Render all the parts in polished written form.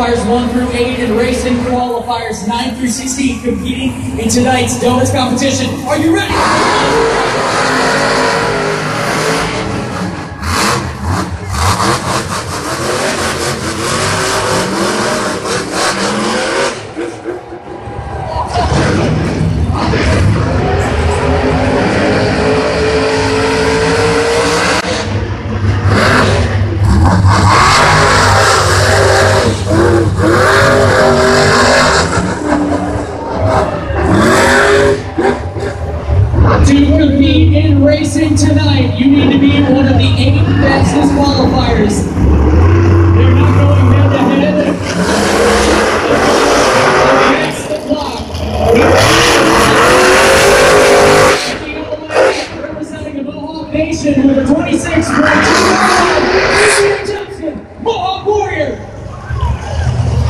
qualifiers 1 through 8 and racing qualifiers 9 through 16 competing in tonight's donuts competition. Are you ready? To compete in racing tonight, you need to be one of the 8 fastest qualifiers. They're not going head to head against the clock. Representing the Mohawk Nation with a 26.2 Mohawk Warrior.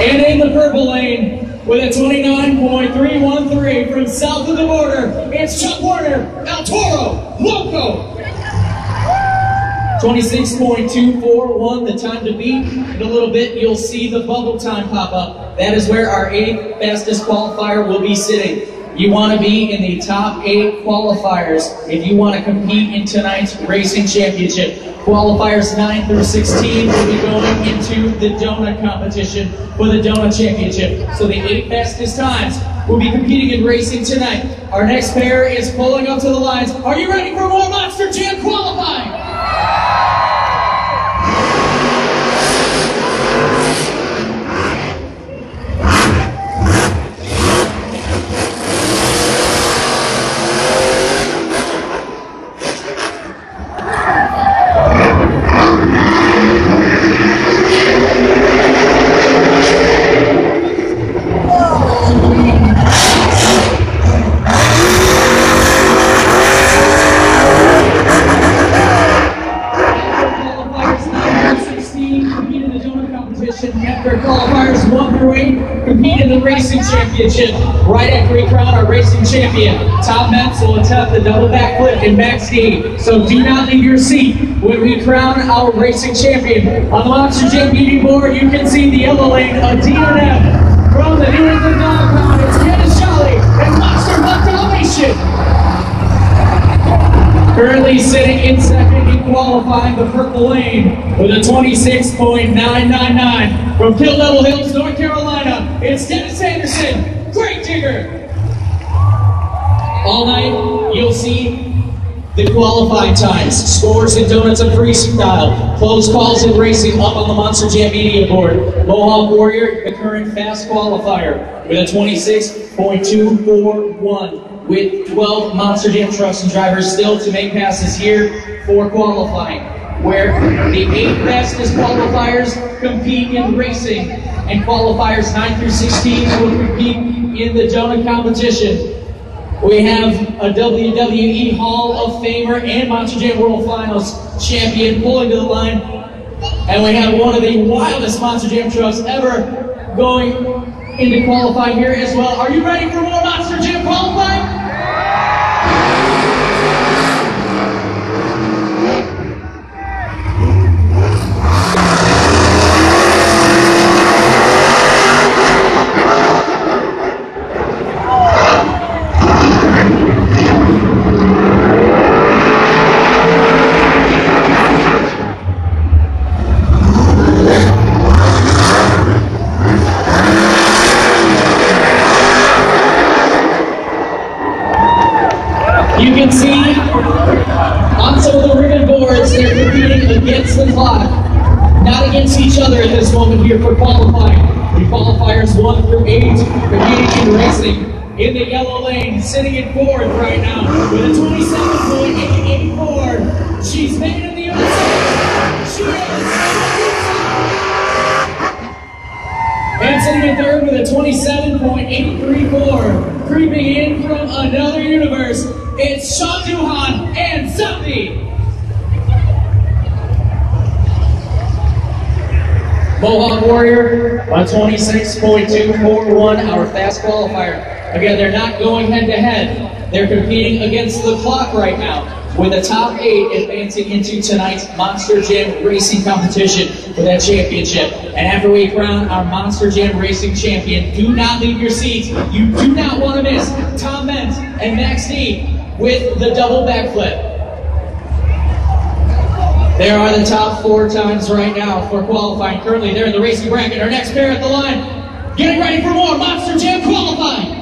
And in the purple lane, with a 29.313 from south of the border, it's Chuck Warner, El Toro, Loco. 26.241, the time to beat. In a little bit, you'll see the bubble time pop up. That is where our 8th fastest qualifier will be sitting. You want to be in the top 8 qualifiers if you want to compete in tonight's racing championship. Qualifiers 9 through 16 will be going into the donut competition for the donut championship. So the 8 fastest times will be competing in racing tonight. Our next pair is pulling up to the lines. Are you ready for more Monster Jam qualifying? After qualifiers 1 through 8, compete in the racing championship. Right after we crown our racing champion, Tom Metz will attempt the double backflip in max D. So do not leave your seat when we crown our racing champion. On the Monster Jam meeting board, you can see the yellow lane of D&M from the New England Dog Pound. It's Dennis Jolly and Monster Buck Dalmatian. Currently sitting in second in qualifying the purple lane with a 26.999 from Kill Devil Hills, North Carolina. It's Dennis Anderson, Great Digger. All night, you'll see the qualifying times, scores in donuts and freestyle, close calls in racing up on the Monster Jam media board. Mohawk Warrior, the current fast qualifier, with a 26.241. With 12 Monster Jam trucks and drivers still to make passes here for qualifying, where the 8 fastest qualifiers compete in racing, and qualifiers 9 through 16 will compete in the donut competition. We have a WWE Hall of Famer and Monster Jam World Finals champion pulling to the line, and we have one of the wildest Monster Jam trucks ever going into qualifying here as well. Are you ready for more Monster Jam qualifying? You can see on some of the ribbon boards, they're competing against the clock, not against each other at this moment here for qualifying. The qualifiers 1 through 8 competing in racing. In the yellow lane, sitting in 4th right now with a 27.884. She's made in the USA. She is. And sitting in 3rd with a 27.834. Creeping in from another universe, it's Sean Duhan and Zombie. Mohawk Warrior by 26.241, our fast qualifier. Again, they're not going head to head. They're competing against the clock right now, with the top 8 advancing into tonight's Monster Jam Racing competition for that championship. And after we crown our Monster Jam Racing champion, do not leave your seats. You do not want to miss Tom Menz and Max D with the double backflip. There are the top 4 times right now for qualifying. Currently, they're in the racing bracket. Our next pair at the line, getting ready for more Monster Jam qualifying.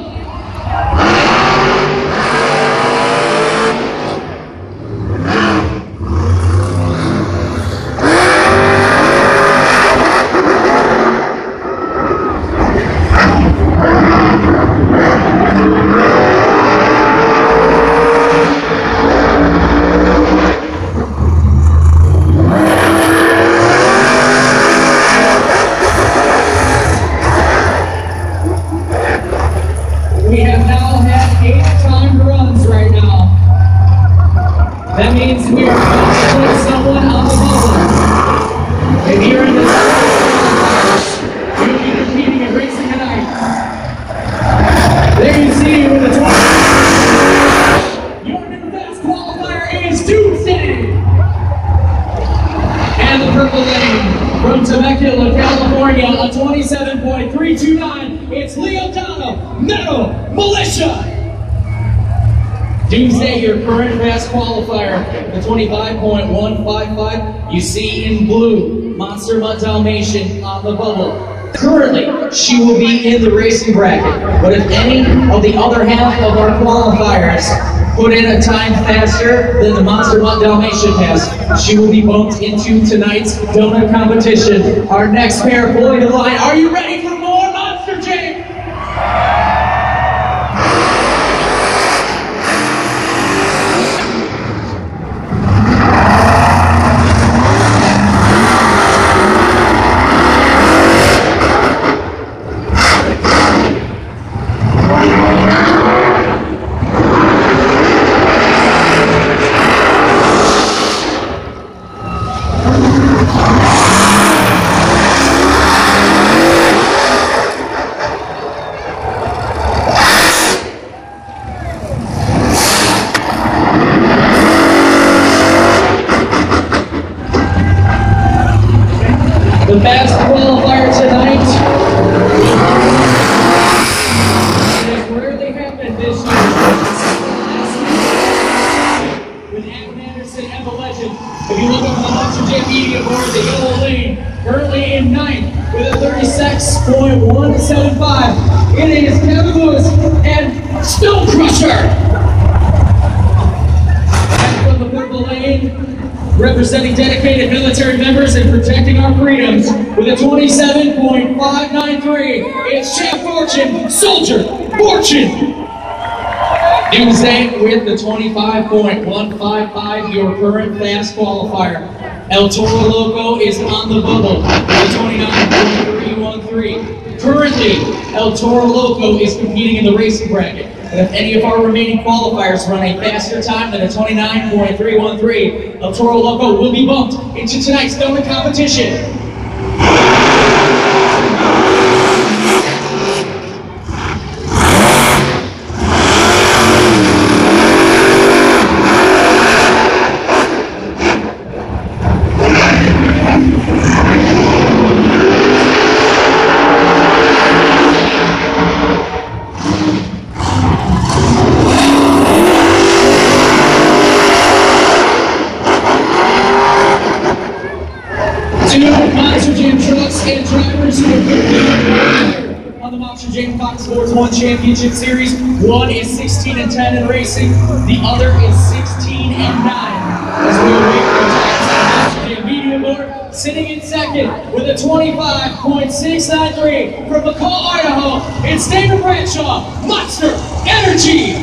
We have now had 8 timed runs right now. That means we are about to put someone on the bubble. If you're in the top, you'll be competing in racing tonight. There you see with the 20. Your new best qualifier is Tuesday. And the purple lane from Temecula, California, a 27.329. It's Leodano Metal Militia. Doomsday, your current fast qualifier, the 25.155. You see in blue, Monster Ma Dalmatian on the bubble. Currently, she will be in the racing bracket, but if any of the other half of our qualifiers put in a time faster than the Monster Ma Dalmatian has, she will be bumped into tonight's donut competition. Our next pair pulling the line. Are you ready for more Monster Jam? The fast qualifier tonight. It has rarely happened this year. With Adam Anderson and the legend. If you look over the Monster Jam media board, the yellow lane, currently in 9th with a 36.175. It is Kevin Lewis and Stone Crusher. And from the purple lane, representing dedicated military members and protecting our freedoms with a 27.593. It's Chef Fortune, Soldier Fortune. Doomsday with the 25.155, your current fast qualifier. El Toro Loco is on the bubble with a 29.313. Currently, El Toro Loco is competing in the racing bracket. And if any of our remaining qualifiers run a faster time than a 29.313, El Toro Loco will be bumped into tonight's donut competition. Monster Jam trucks and drivers who are competing on the Monster Jam Foxboro Ma Championship Series. One is 16-10 in racing, the other is 16-9. As we await for attacks on the Monster Jam media board, sitting in second with a 25.693 from McCall, Idaho, it's David Bradshaw, Monster Energy.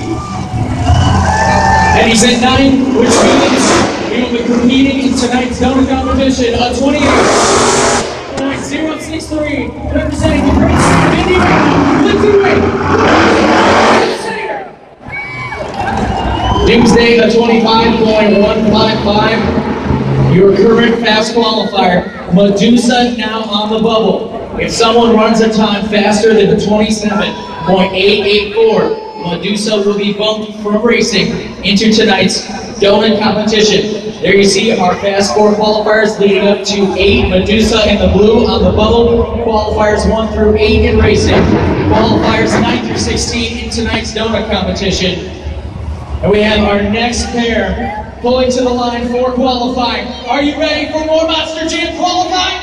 And he's at 9, which means he will be competing in tonight's donut competition, a 28.063, representing the great state of Indiana. Let's do it! Doomsday, a 25.155, your current fast qualifier. Medusa now on the bubble. If someone runs a time faster than the 27.884, Medusa will be bumped from racing into tonight's donut competition. There you see our fast four qualifiers leading up to 8. Medusa in the blue on the bubble. Qualifiers 1 through 8 in racing. Qualifiers 9 through 16 in tonight's donut competition. And we have our next pair pulling to the line for qualifying. Are you ready for more Monster Jam qualifying?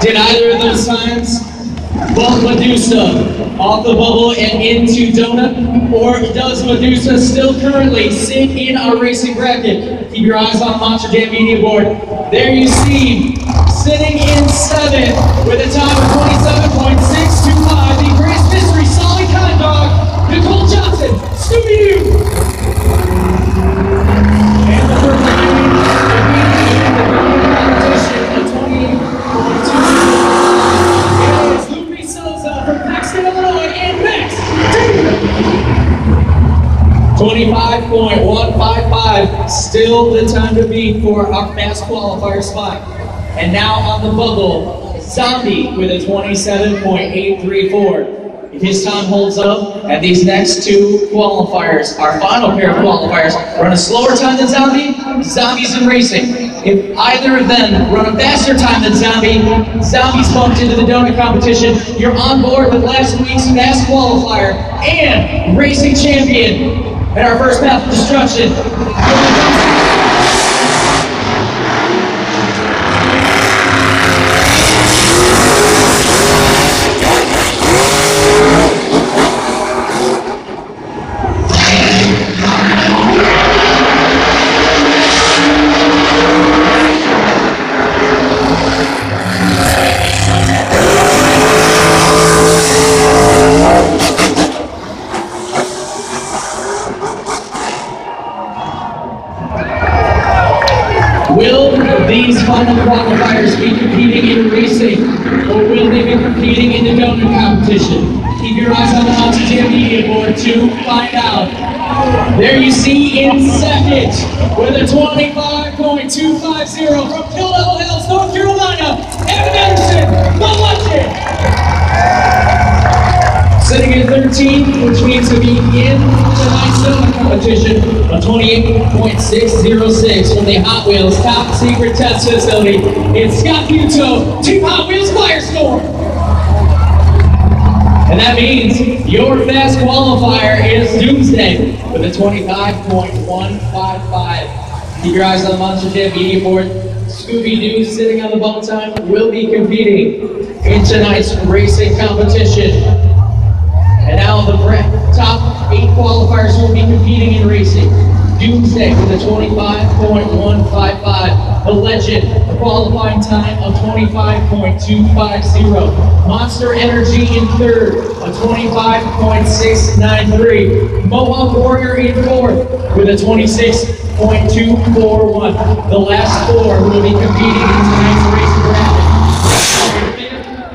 Did either of those times bump Medusa off the bubble and into donut? Or does Medusa still currently sit in our racing bracket? Keep your eyes on the Monster Jam Media Board. There you see, sitting in 7th with a time of 27.625, the greatest mystery solid kind dog, Nicole Johnson, Scooby-Doo! And the first Illinois, and next, 25.155, still the time to beat for our fast qualifier spot. And now on the bubble, Zombie with a 27.834. If his time holds up, and these next 2 qualifiers, our final pair of qualifiers, run a slower time than Zombie, Zombie's in racing. If either of them run a faster time than Zombie, Zombie's bumped into the donut competition. You're on board with last week's fast qualifier and racing champion at our first path of destruction. Will these final qualifiers be competing in racing, or will they be competing in the donut competition? Keep your eyes on the Monster Jam Media Board to find out. There you see in 2nd with a 25.250 from Kill Level Hills, North Carolina, Evan Anderson, the legend! Sitting at 13, which means to be in tonight's donut competition, a 28.606 from the Hot Wheels Top Secret Test Facility. It's Scott Buto, Team Hot Wheels Firestorm. And that means your fast qualifier is Doomsday with a 25.155. Keep your eyes on the Monster Jam Media Board. Scooby-Doo, sitting on the bubble time, will be competing in tonight's racing competition. And now the top 8 qualifiers will be competing in racing. Doomsday with a 25.155. The Legend, a qualifying time of 25.250. Monster Energy in 3rd, a 25.693. Mohawk Warrior in 4th with a 26.241. The last 4 will be competing in tonight's racing bracket.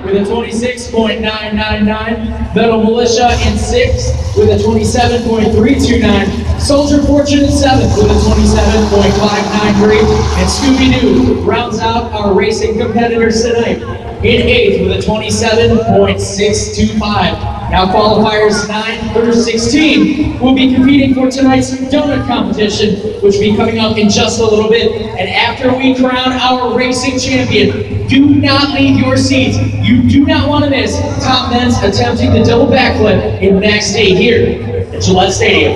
With a 26.999, Metal Militia in 6th with a 27.329, Soldier Fortune in 7th with a 27.593, and Scooby-Doo rounds out our racing competitors tonight in 8th with a 27.625. Now qualifiers 9 through 16 will be competing for tonight's donut competition, which will be coming up in just a little bit. And after we crown our racing champion, do not leave your seats. You do not want to miss top men's attempting the double backflip in next day here at Gillette Stadium.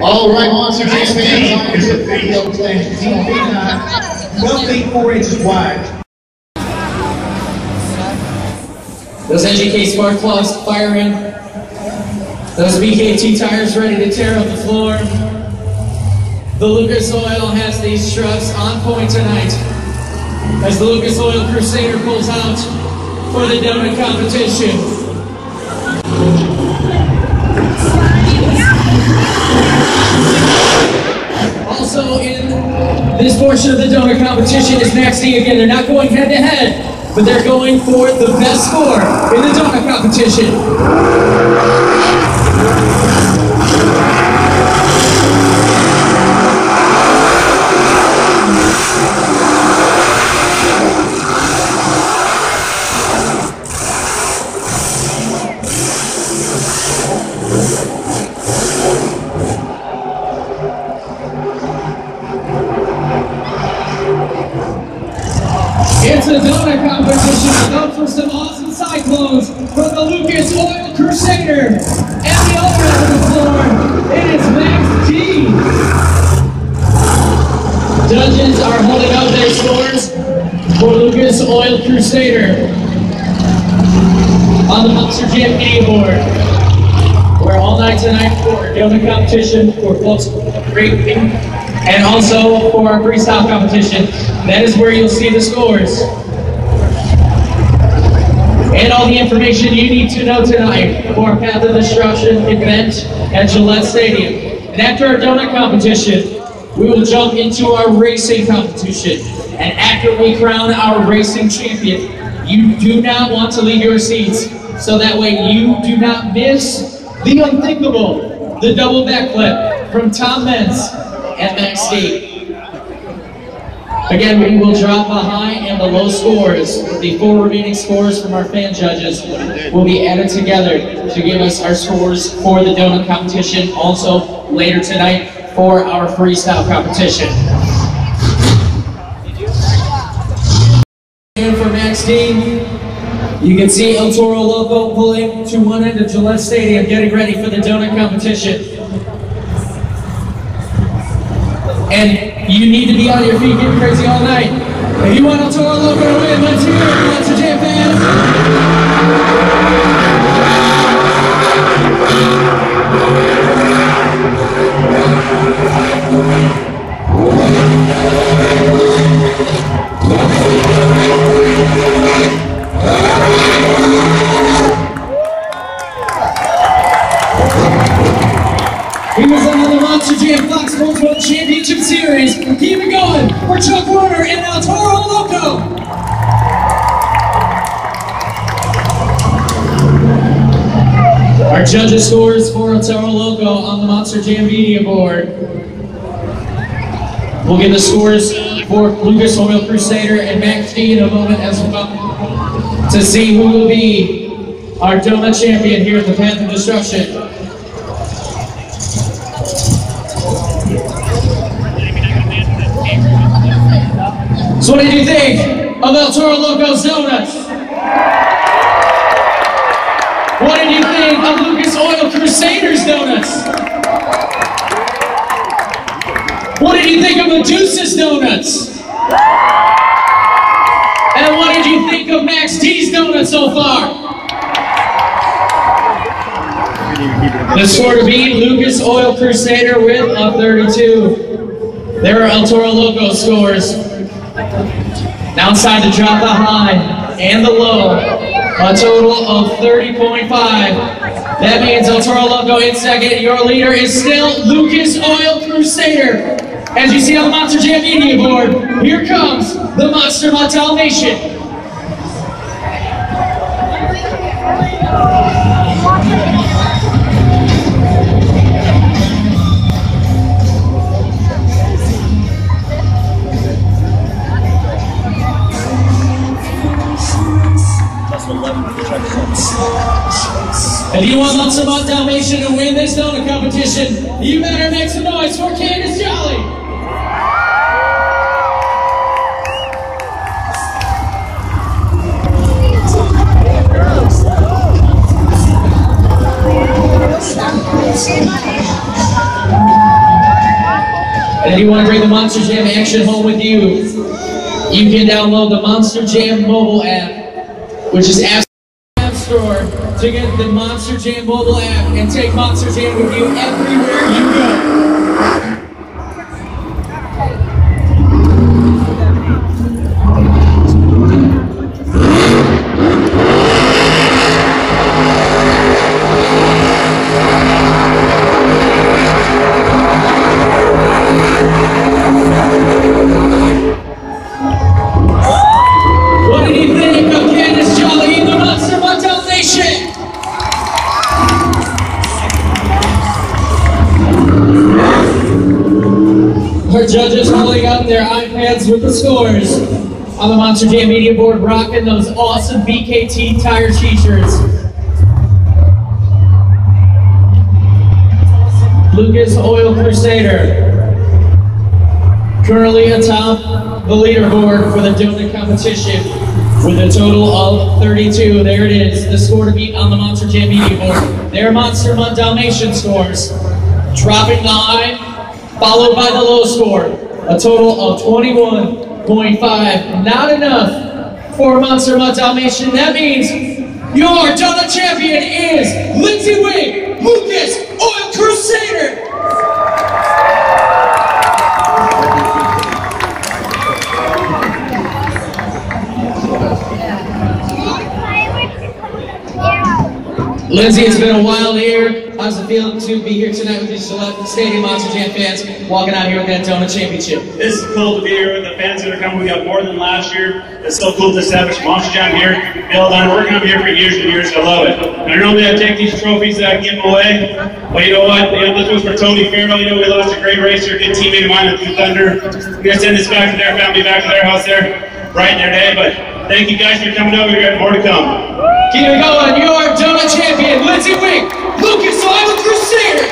All right, Monster Jam fans, it's a video playing 12 feet 4 inches wide. Those NGK spark plugs firing. Those BKT tires ready to tear up the floor. The Lucas Oil has these trucks on point tonight. as the Lucas Oil Crusader pulls out for the donut competition. Also in this portion of the donut competition is Max D. Again, they're not going head to head, but they're going for the best score in the donut competition. It's a donut competition. Up for some awesome cyclones from the Lucas Oil Crusader. And the other end of the floor, it is Max T. Judges are holding out their scores for Lucas Oil Crusader on the Monster Jam A board. We're all night tonight for donut competition, for close rating, and also for our freestyle competition. That is where you'll see the scores and all the information you need to know tonight for our Path of Destruction event at Gillette Stadium. And after our donut competition, we will jump into our racing competition. And after we crown our racing champion, you do not want to leave your seats, so that way you do not miss the unthinkable, the double backflip from Tom Menz and Max D. Again, we will drop the high and the low scores. The 4 remaining scores from our fan judges will be added together to give us our scores for the donut competition, also later tonight for our freestyle competition. And for Max D, you can see El Toro logo pulling to one end of Gillette Stadium, getting ready for the donut competition. And you need to be on your feet getting crazy all night. If you want El Toro logo to win, let's hear it, Monster Jam fans. He was on the Monster Jam Foxboro Ma Championship Series. Keep it going for Chuck Warner and El Toro Loco. Our judges' scores for El Toro Loco on the Monster Jam Media Board. We'll get the scores for Lucas Oil Crusader and Max D in a moment as well, to see who will be our donut champion here at the Path of Destruction. So what did you think of El Toro Loco's donuts? What did you think of Lucas Oil Crusader's donuts? What did you think of Medusa's donuts? And what did you think of Max D's donuts so far? The score to beat Lucas Oil Crusader with a 32. There are El Toro Loco scores. Now it's time to drop the high and the low. A total of 30.5. That means El Toro Loco in second. Your leader is still Lucas Oil Crusader. As you see on the Monster Jam Media Board, here comes the Monster Ma Dalmatian. If you want Monster Ma Dalmatian to win this donut competition, you better make some noise for Candace Jolly. And if you want to bring the Monster Jam action home with you, you can download the Monster Jam mobile app, which is App Store, to get the Monster Jam mobile app and take Monster Jam with you everywhere you go. judges holding up their iPads with the scores on the Monster Jam Media Board, rocking those awesome BKT tire t-shirts. Lucas Oil Crusader, currently atop the leaderboard for the donut competition with a total of 32. There it is, the score to beat on the Monster Jam Media Board. Their Monster Month Dalmatian scores, dropping the high, followed by the low score. A total of 21.5. Not enough for Monster Month Dalmatian. That means your donut champion is Lindsay Wing, Lucas Oil Crusader. Lindsay, it's been a wild year. How's it feel to be here tonight with these Gillette Stadium Monster Jam fans, walking out here with that donut championship? This is cool to be here with the fans that are coming. We got more than last year. It's so cool to establish Monster Jam here. Bill, I've been working up here for years and years. I love it. And normally I take these trophies and I give them away. But you know what? This was for Tony Farrell. You know, we lost a great racer, good teammate of mine at the Thunder. We're going to send this back to their family, back to their house there, bright in their day. But thank you guys for coming over. We got more to come. Keep it going. Your donut champion, Lindsay Wing, Lucas Oil Crusader.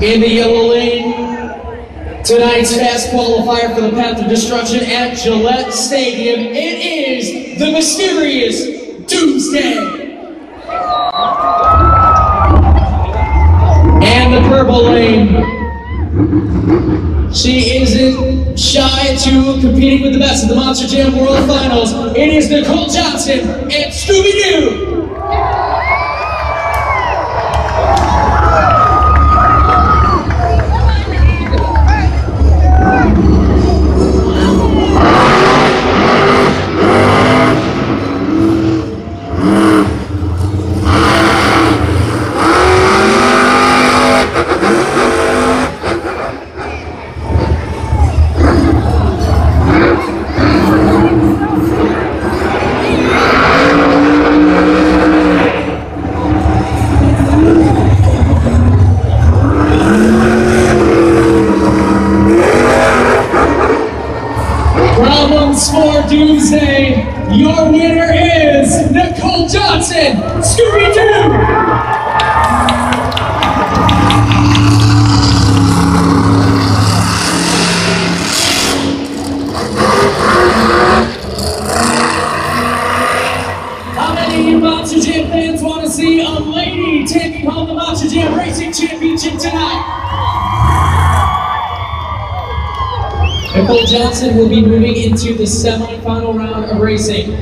In the yellow lane, tonight's fast qualifier for the Path of Destruction at Gillette Stadium, it is the mysterious Doomsday. And the purple lane, she isn't shy to competing with the best of the Monster Jam World Finals. It is Nicole Johnson and Scooby-Doo. For Doomsday, your winner is Nicole Johnson, Scooby-Doo! How many Monster Jam fans want to see a lady taking home the Monster Jam Racing Championship tonight? Nicole Johnson will be moving into the semi-final round of racing,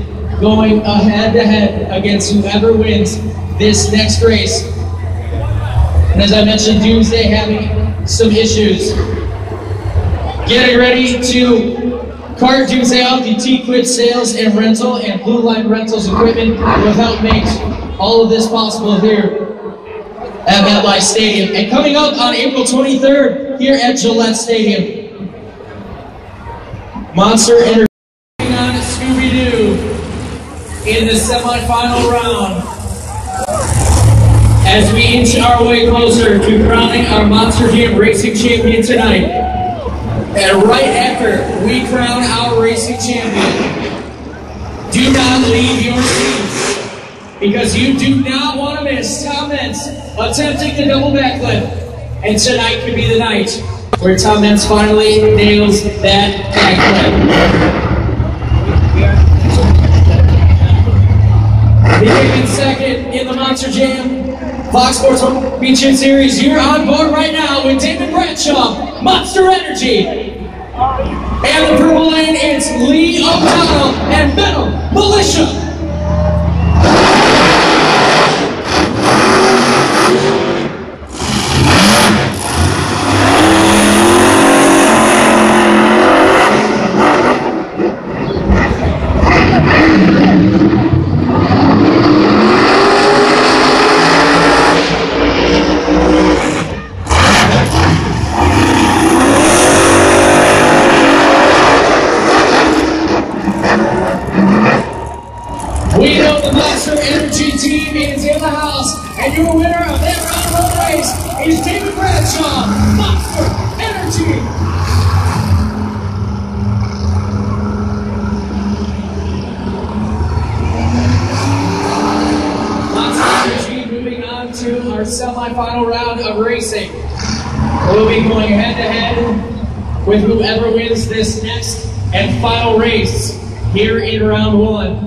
going head-to-head against whoever wins this next race. And as I mentioned, Doomsday having some issues. Getting ready to cart Doomsday off the T-Quid sales and rental and Blue Line Rentals equipment will help make all of this possible here at MetLife Stadium. And coming up on April 23rd here at Gillette Stadium, Monster interviewing on Scooby-Doo in the semi-final round as we inch our way closer to crowning our Monster Jam Racing Champion tonight. And right after we crown our racing champion, do not leave your seats because you do not want to miss Tom Mentz attempting the double backflip. And tonight could be the night where Tom Mentz finally nails that backflip. Beginning second in the Monster Jam Foxboro Ma Series, you're on board right now with David Bradshaw, Monster Energy. And the purple lane, it's Lee O'Donnell and Metal Militia. And your winner of that round of race is David Bradshaw, Monster Energy. Monster Energy moving on to our semifinal round of racing. We'll be going head-to-head with whoever wins this next and final race here in round one.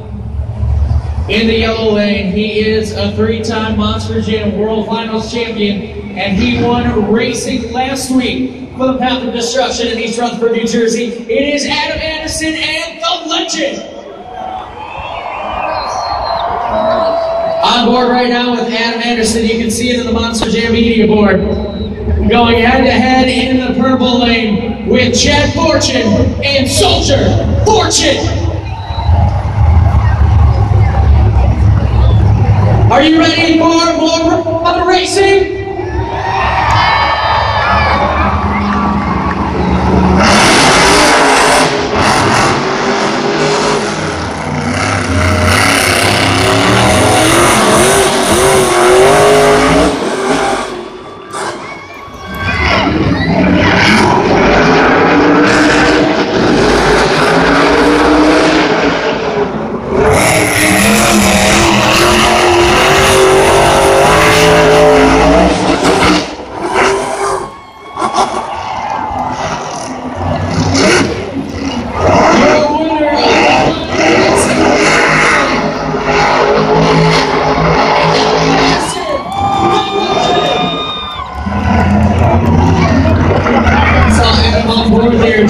In the yellow lane, he is a three-time Monster Jam World Finals champion, and he won racing last week for the Path of Destruction in East Rutherford, New Jersey. It is Adam Anderson and the Legend. On board right now with Adam Anderson, you can see it in the Monster Jam media board. Going head-to-head in the purple lane with Chad Fortune and Soldier Fortune. Are you ready for more racing?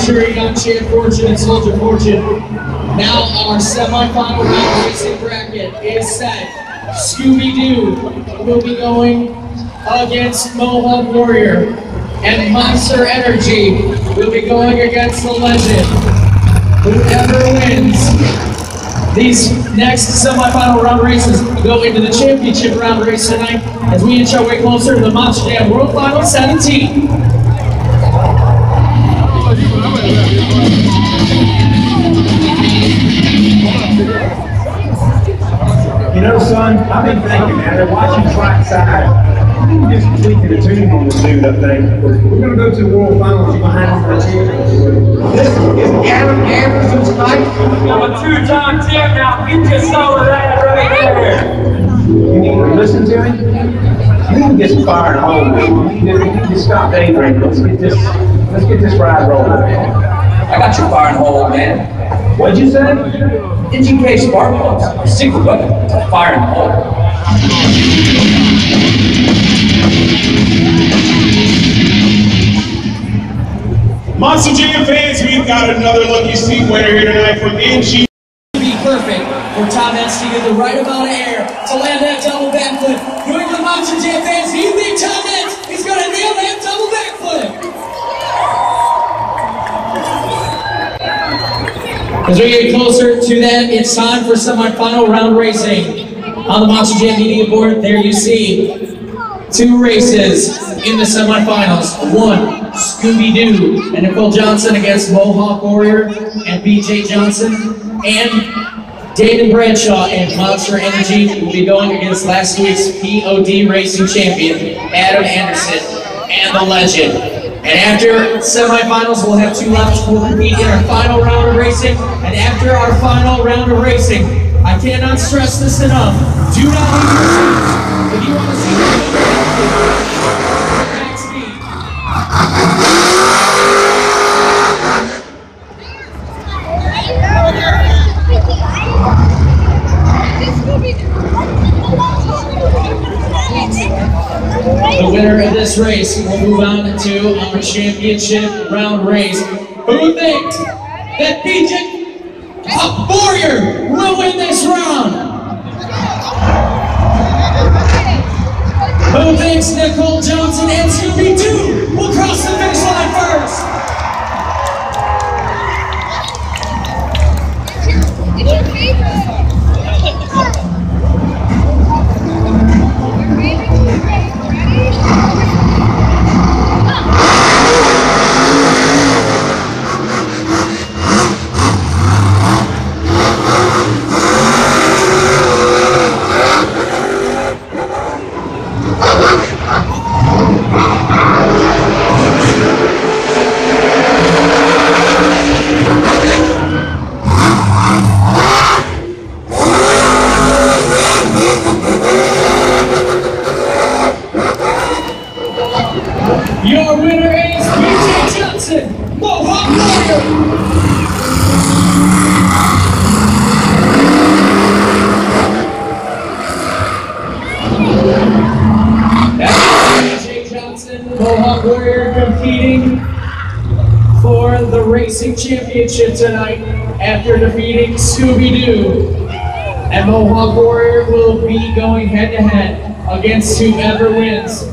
Cheering on Chad Fortune and Soldier Fortune. Now our semi-final round racing bracket is set. Scooby-Doo will be going against Mohawk Warrior, and Monster Energy will be going against the Legend. Whoever wins these next semi-final round races go into the championship round race tonight as we inch our way closer to the Monster Jam World Final 17. You know, son, I've been thinking, man, they're watching trackside. Just tweaking the tune on this dude up there. We're going to go to the World Finals behind the championship. This is Adam Anderson's fight. I'm a two-time champ now. You just saw that right there. You need to listen to him. You need to get some fire and home. You need to stop daydreaming. Let's get this ride rolling. I got your fire and hold, man. What'd you say? NGK spark plugs. Secret weapon. Fire and hold. Monster Jam fans, we've got another lucky seat winner here tonight from NG. Be perfect for Tom Hensky to the right amount of air to land that double backflip. New England Monster Jam fans, do you think Tom Hens is going to nail that double backflip? As we get closer to that, it's time for semi-final round racing. On the Monster Jam media board, there you see two races in the semifinals. One, Scooby-Doo and Nicole Johnson against Mohawk Warrior and BJ Johnson. And David Bradshaw and Monster Energy will be going against last week's POD racing champion, Adam Anderson, and the Legend. And after semifinals, we'll have two laps. We'll compete in our final round of racing. And after our final round of racing, I cannot stress this enough. Do not leave your seats if you want to see the max speed. The winner of this race will move on to our championship round race. Who thinks that BJ Warrior will win this round? Who thinks Nicole Johnson and Scooby-Doo will cross the finish line first? It's your favorite. racing championship tonight after defeating Scooby-Doo. And Mohawk Warrior will be going head-to-head against whoever wins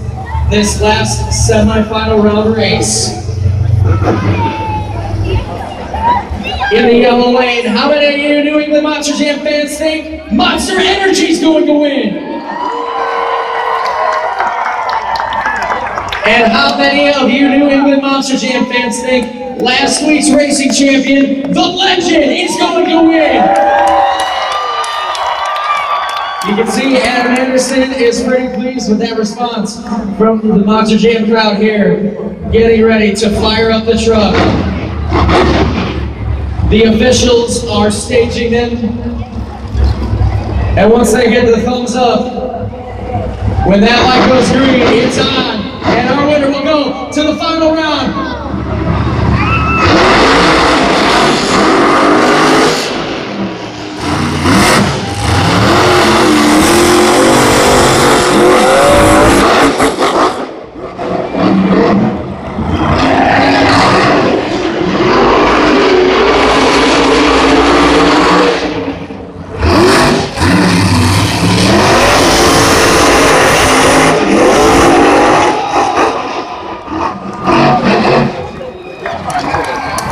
this last semifinal round race. In the yellow lane, how many of you New England Monster Jam fans think Monster Energy's going to win? And how many of you New England Monster Jam fans think last week's racing champion, the Legend, is going to win? You can see Adam Anderson is pretty pleased with that response from the Monster Jam crowd here, getting ready to fire up the truck. The officials are staging them, and once they get the thumbs up, when that light goes green, it's on, and our winner will go to the final round.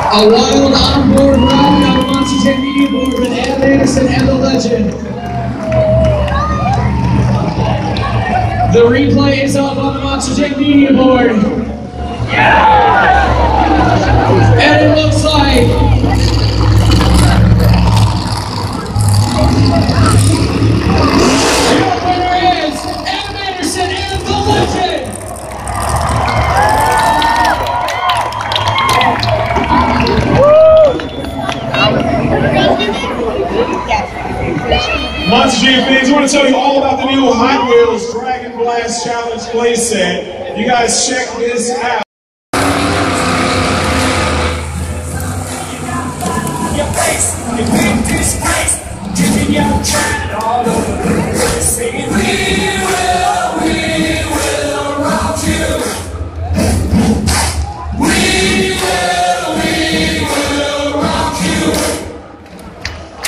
A wild onboard ride on the Monster Jam Media Board with Adam Anderson and the Legend. The replay is up on the Monster Jam Media Board. And it looks like your winner is Adam Anderson and the Legend. Monster Jam fans, I want to tell you all about the new Hot Wheels Dragon Blast Challenge playset. You guys check this out. Your face, your big disgrace, giving your child all over the place, saying, we will rock you. We will rock you.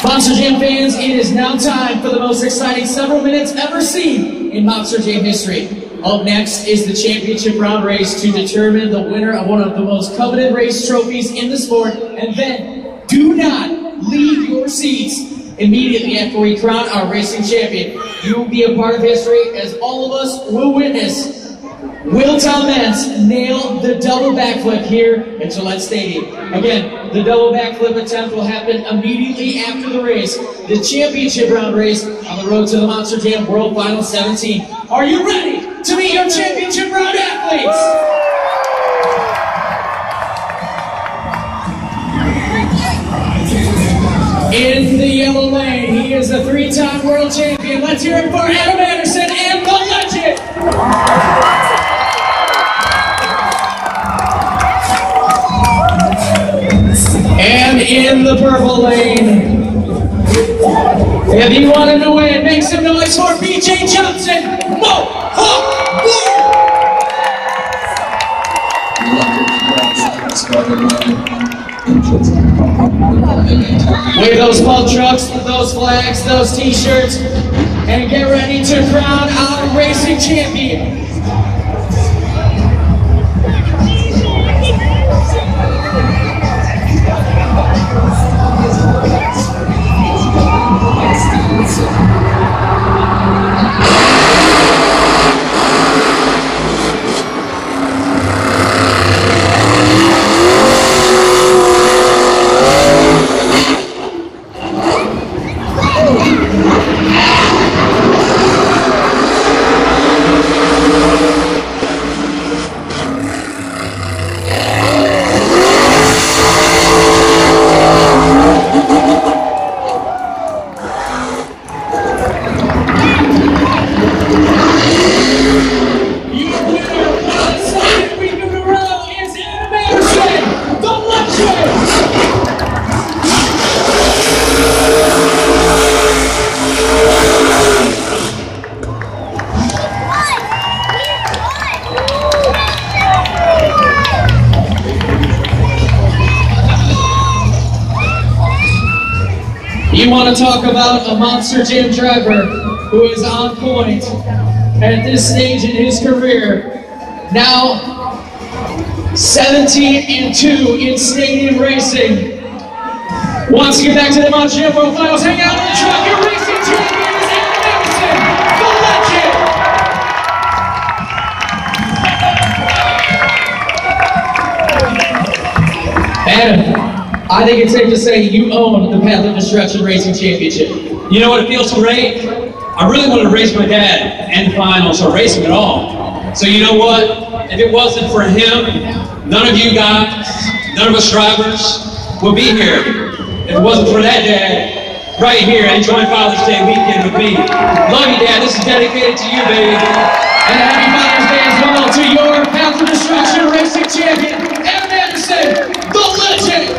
Monster Jam fans, it is now time for the most exciting several minutes ever seen in Monster Jam history. Up next is the championship round race to determine the winner of one of the most coveted race trophies in the sport. And then, do not leave your seats immediately after we crown our racing champion. You will be a part of history as all of us will witness Will Thomas nail the double backflip here at Gillette Stadium. Again, the double backflip attempt will happen immediately after the race, the championship round race on the road to the Monster Jam World Final 17. Are you ready to meet your championship round athletes? In the yellow lane, he is a three-time world champion. Let's hear it for Adam Anderson and the Legend. And in the purple lane, if you want him to win, make some noise for BJ Johnson, Mohawk Warrior. Wave those pump trucks, those flags, those t-shirts, and get ready to crown our racing champion. You want to talk about a Monster Jam driver who is on point at this stage in his career. Now 17-2 in stadium racing. Wants to get back to the Monster Jam World Finals. Hang out in the truck. Your racing champion is Anderson, the legend. Adam, I think it's safe to say you own the Path of Destruction Racing Championship. You know what, it feels so great? I really wanted to race my dad in the finals or race him at all. So you know what? If it wasn't for him, none of you guys, none of us drivers would be here. If it wasn't for that dad, right here, enjoying Father's Day weekend with me. Love you, Dad. This is dedicated to you, baby. And happy Father's Day as well to your Path of Destruction Racing Champion, Adam Anderson, the legend.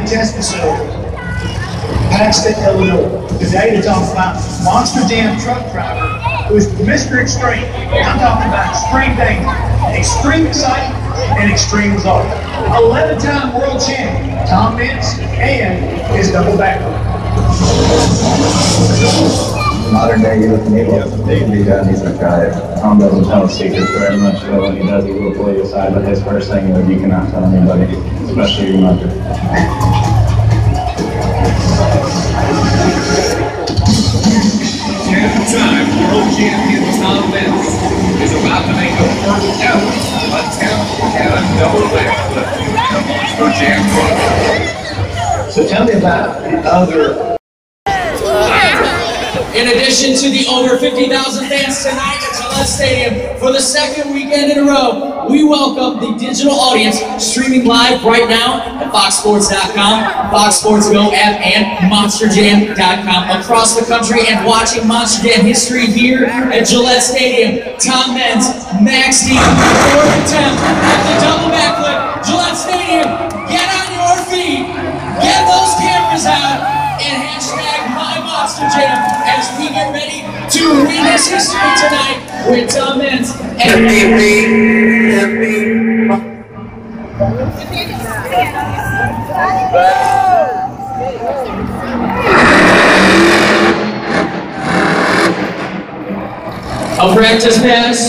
Test facility, Paxton, Illinois. Today to talk about Monster Jam truck driver who is Mr. Extreme. I'm talking about extreme danger, extreme excitement, and extreme result. 11-time world champion Tom Mintz and his double backflip. Modern day youth and they can be done. He's a guy. Tom doesn't tell secrets very much, but when he does, he will pull you aside. But his first thing is you cannot tell anybody, especially your mother. Ten-time world champion Tom Mintz is about to make the first ever attempt at a double backflip in the Monster Jam truck. So tell me about the other. In addition to the over 50,000 fans tonight at Gillette Stadium, for the second weekend in a row, we welcome the digital audience streaming live right now at foxsports.com, Fox Sports Go app, and monsterjam.com across the country, and watching Monster Jam history here at Gillette Stadium. Tom Mintz, Max D, fourth attempt at the double backflip. Gillette Stadium, get on your feet, get those cameras out, and hashtag #MyMonsterJam as we get ready to witness history tonight with Tom Mintz and a practice pass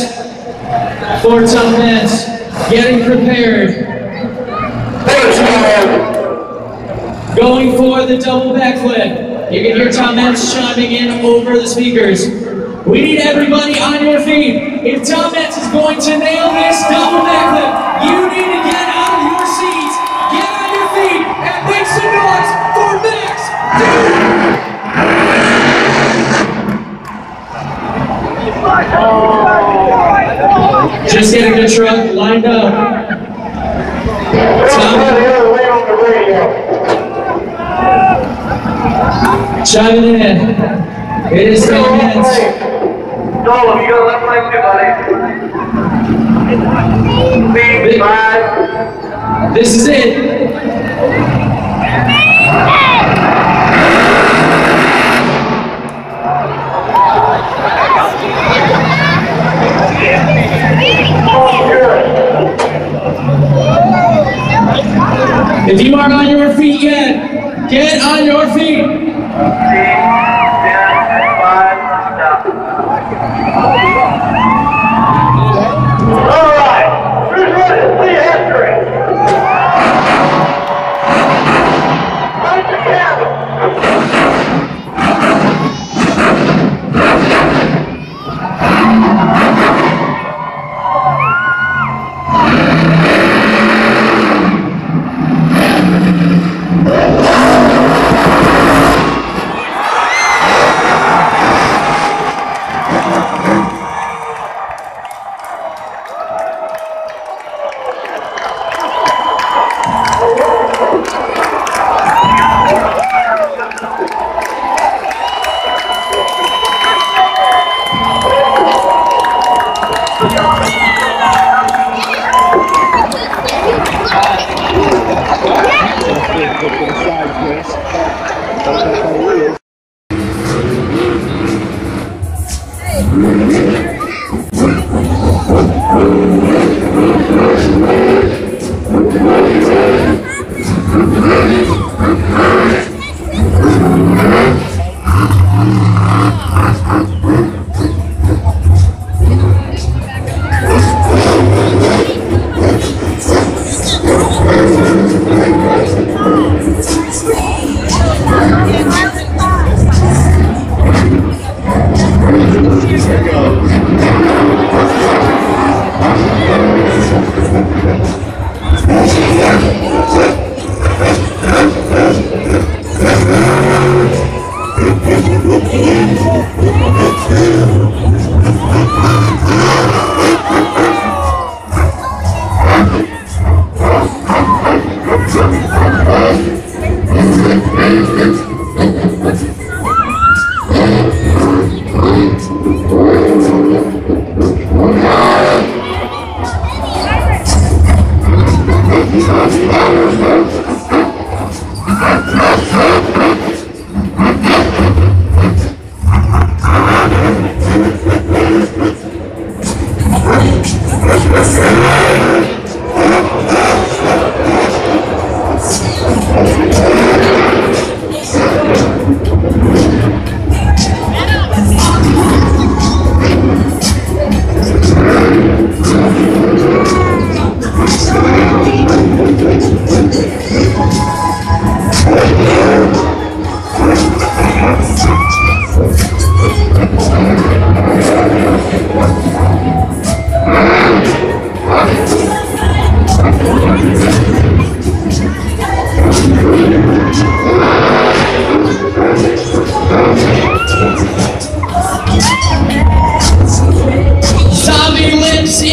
for Tom Mintz, getting prepared. Going for the double backflip. You can hear Tom Mintz chiming in over the speakers. We need everybody on your feet. If Tom Mintz is going to nail this double backflip, you need to get out of your seats, get on your feet, and make some noise for Max. Just getting the truck lined up. Chiming in. It is 10 minutes. Joel, you got left leg too, buddy. Speed 5. This is it. If you aren't on your feet yet, get on your feet. 10, 5, stop. All right, who's ready to see history? Right to camera.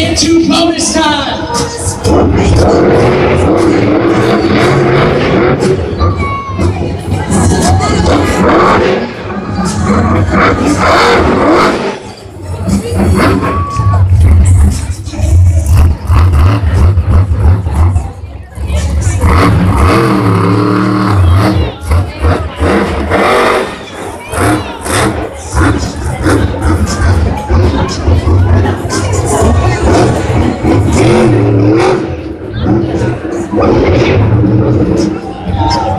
into bonus time.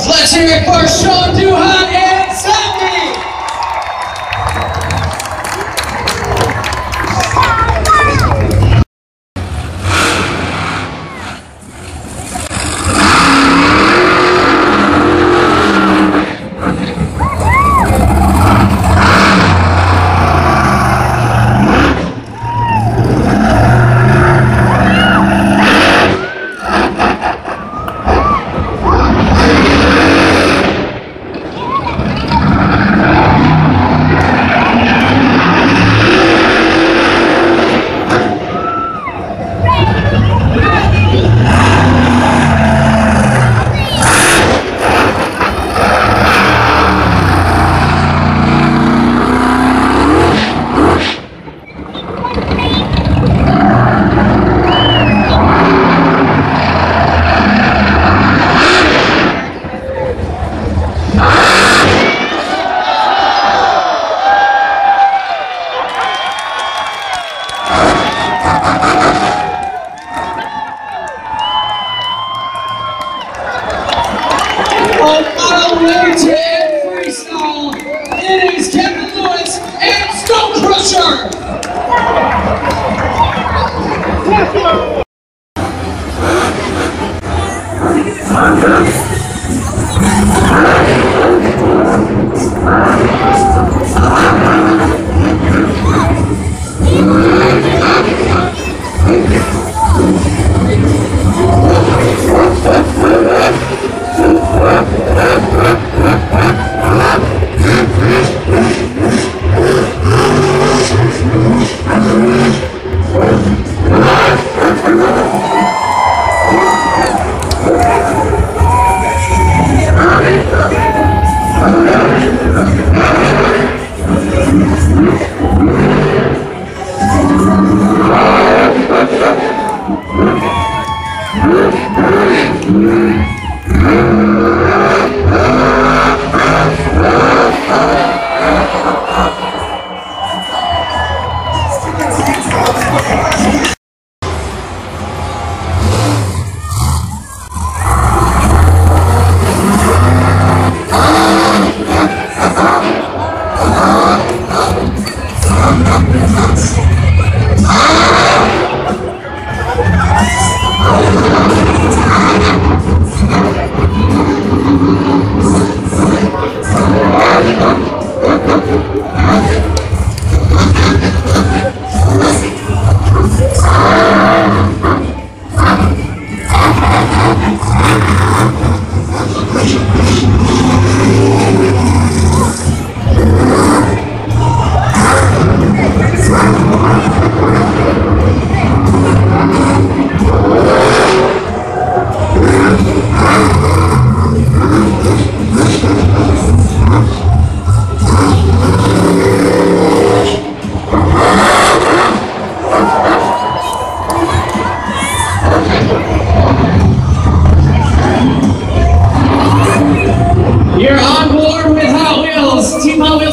Let's hear it for Sean Duhan and Sandy. Freestyle, it is Kevin Lewis and Stone Crusher.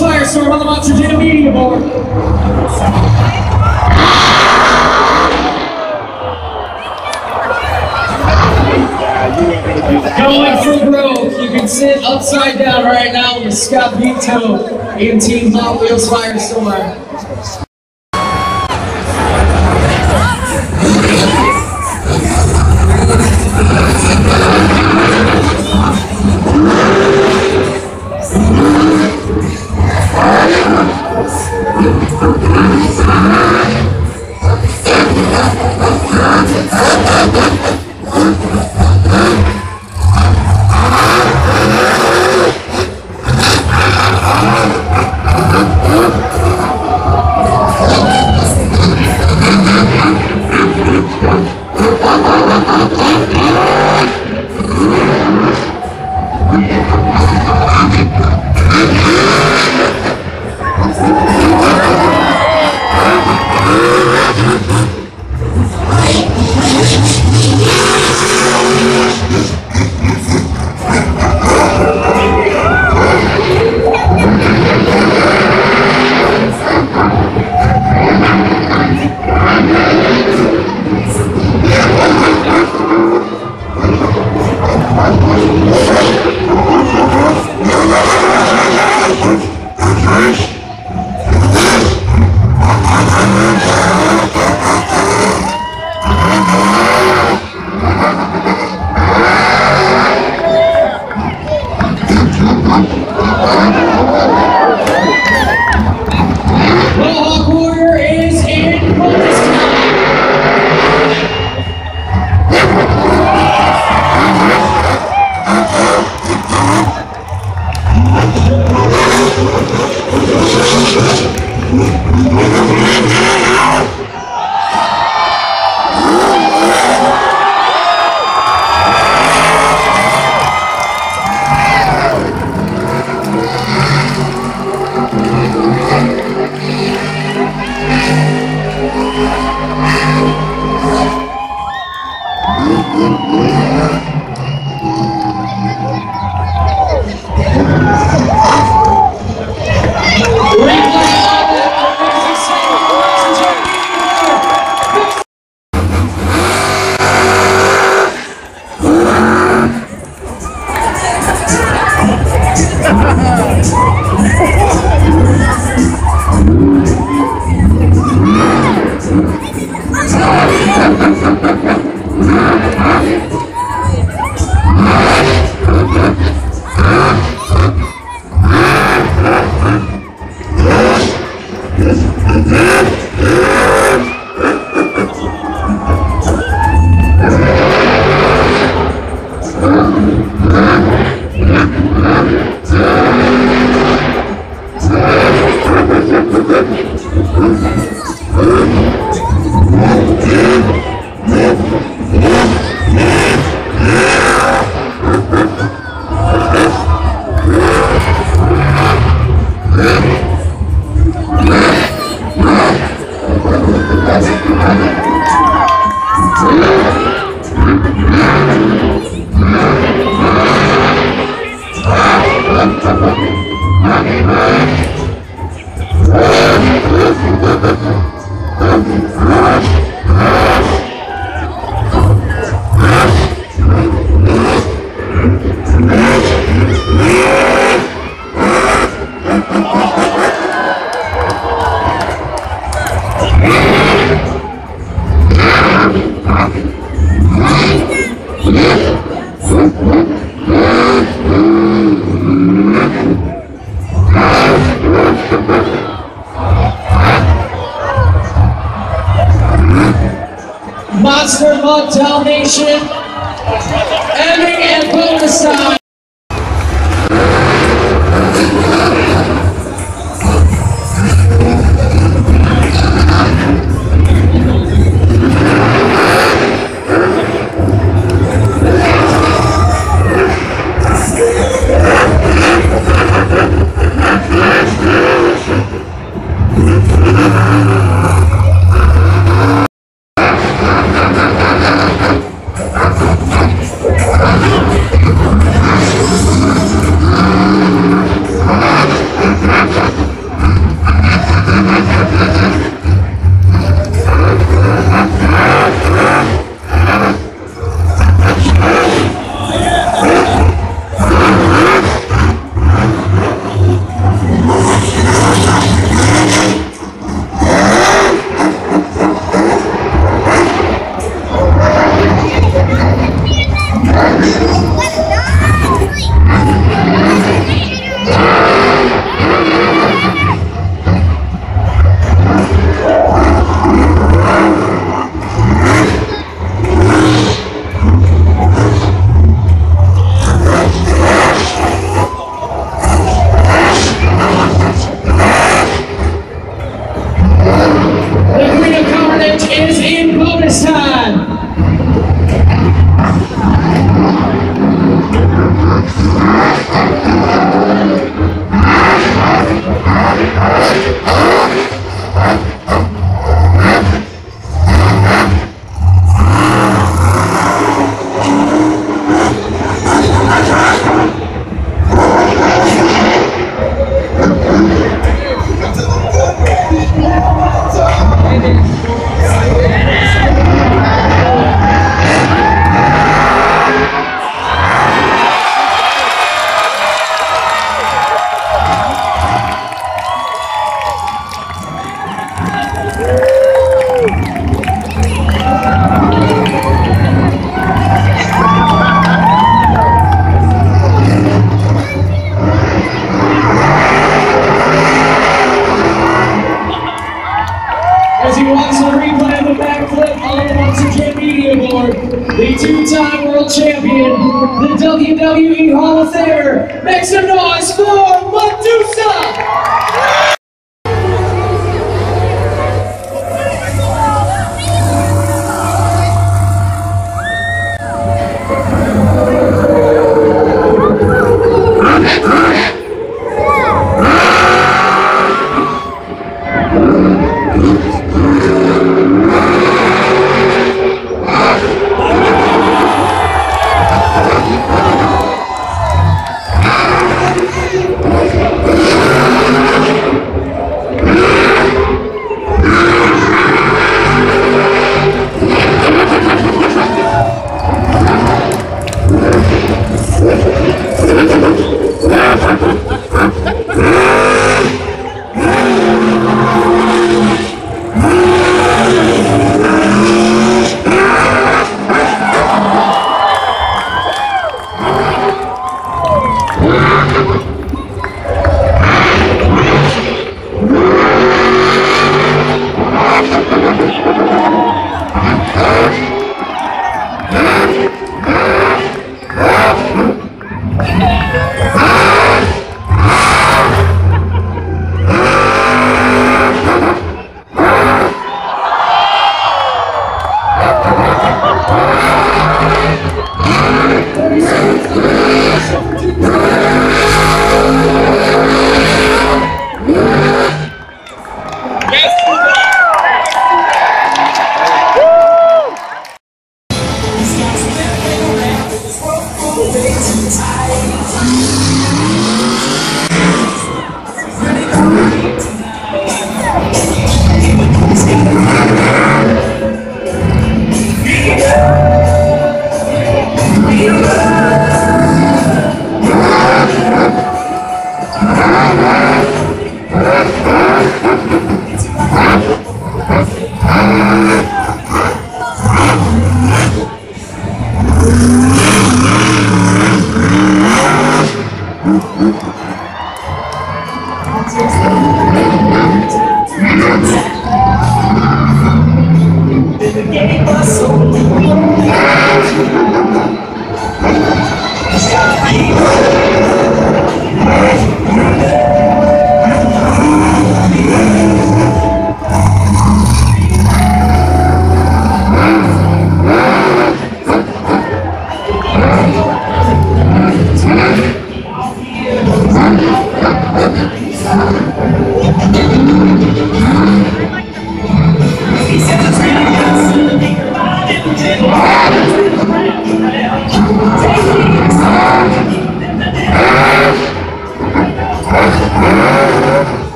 Wheels Firestorm on the Monster Jam media board. Going for growth, you can sit upside down right now with Scott Vito and Team Hot Wheels Firestorm. Monster Mug Dalmatian, Emming and Bonaside. you watch the replay of the backflip on the Once Again Media Board, the two-time world champion, the WWE Hall of Famer, make some noise for Medusa!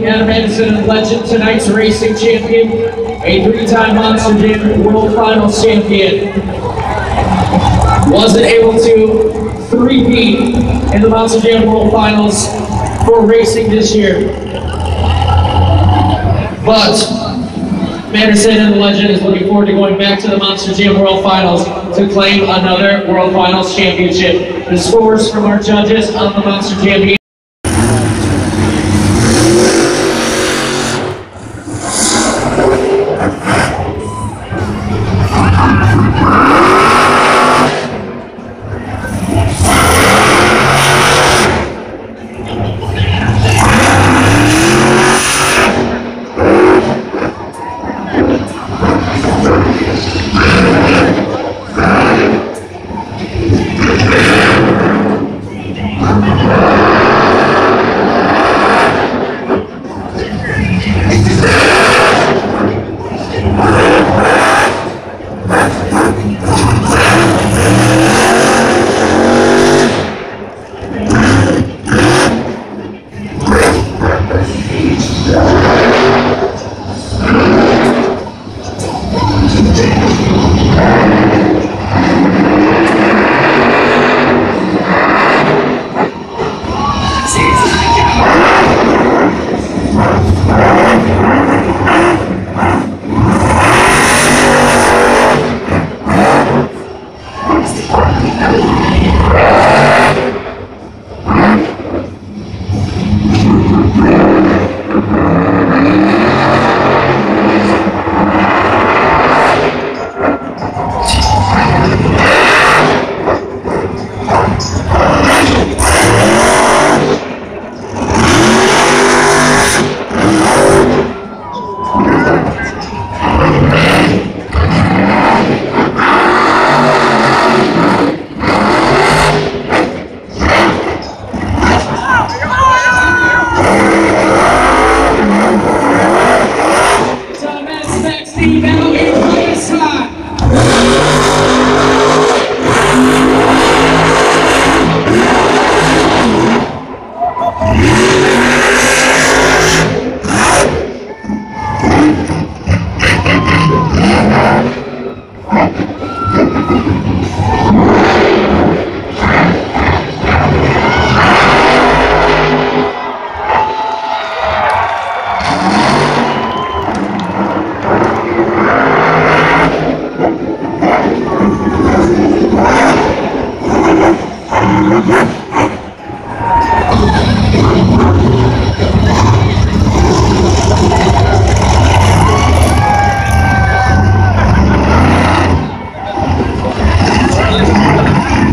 Adam Edison, legend, tonight's racing champion, a 3-time Monster Jam World Finals champion. Wasn't able to three-peat in the Monster Jam World Finals for racing this year. But Anderson and the legend is looking forward to going back to the Monster Jam World Finals to claim another World Finals championship. The scores from our judges on the Monster Jam.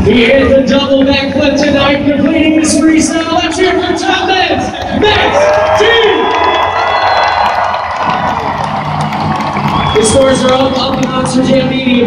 He hit the double backflip tonight, completing this freestyle. Let's hear it for Tom Metz. Metz team! The scores are up on the Monster Jam Media.